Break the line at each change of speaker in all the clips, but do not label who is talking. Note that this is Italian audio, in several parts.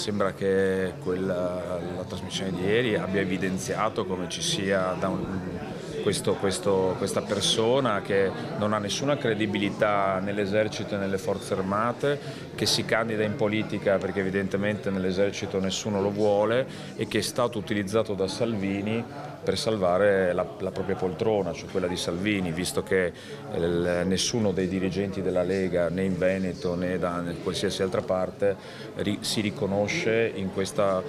sembra che la trasmissione di ieri abbia evidenziato come ci sia questa persona che non ha nessuna credibilità nell'esercito e nelle forze armate, che si candida in politica perché evidentemente nell'esercito nessuno lo vuole e che è stato utilizzato da Salvini per salvare la propria poltrona, cioè quella di Salvini, visto che nessuno dei dirigenti della Lega, né in Veneto né da qualsiasi altra parte, si riconosce in questa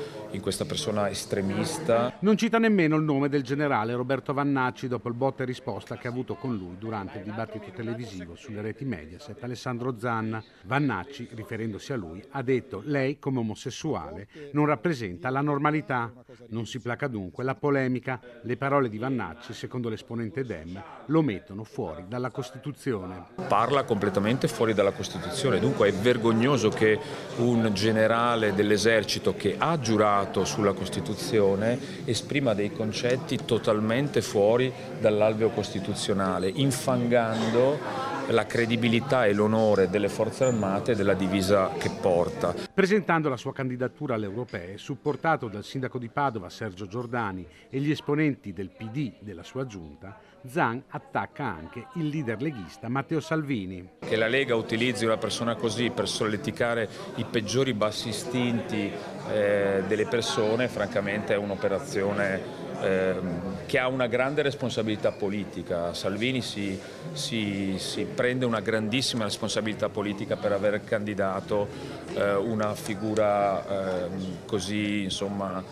persona estremista.
Non cita nemmeno il nome del generale Roberto Vannacci dopo il botta e risposta che ha avuto con lui durante il dibattito televisivo sulle reti Mediaset Alessandro Zanna. Vannacci, riferendosi a lui, ha detto: lei come omosessuale non rappresenta la normalità. Non si placa dunque la polemica. Le parole di Vannacci, secondo l'esponente Dem, lo mettono fuori dalla Costituzione.
Parla completamente fuori dalla Costituzione, dunque è vergognoso che un generale dell'esercito che ha giurato sulla Costituzione esprima dei concetti totalmente fuori dall'alveo costituzionale, infangando la credibilità e l'onore delle forze armate e della divisa che porta.
Presentando la sua candidatura alle europee, supportato dal sindaco di Padova Sergio Giordani e gli esponenti del PD della sua giunta, Zan attacca anche il leader leghista Matteo Salvini.
Che la Lega utilizzi una persona così per solleticare i peggiori bassi istinti delle persone, francamente è un'operazione che ha una grande responsabilità politica. Salvini si prende una grandissima responsabilità politica per aver candidato una figura così, insomma,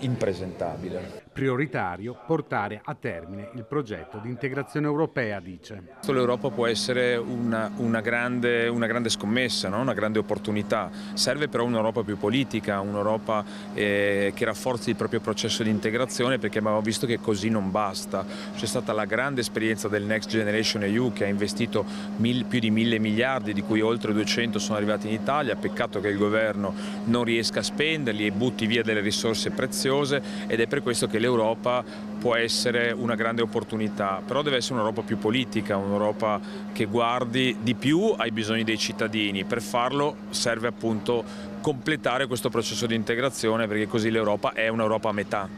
impresentabile.
Prioritario portare a termine il progetto di integrazione europea, dice.
L'Europa può essere una grande scommessa, no? Una grande opportunità. Serve però un'Europa più politica, un'Europa che rafforzi il proprio processo di integrazione, perché abbiamo visto che così non basta. C'è stata la grande esperienza del Next Generation EU che ha investito più di 1.000 miliardi, di cui oltre 200 sono arrivati in Italia. Peccato che il governo non riesca a spenderli e butti via delle risorse preziose, ed è per questo che l'Europa può essere una grande opportunità, però deve essere un'Europa più politica, un'Europa che guardi di più ai bisogni dei cittadini. Per farlo serve appunto completare questo processo di integrazione, perché così l'Europa è un'Europa a metà.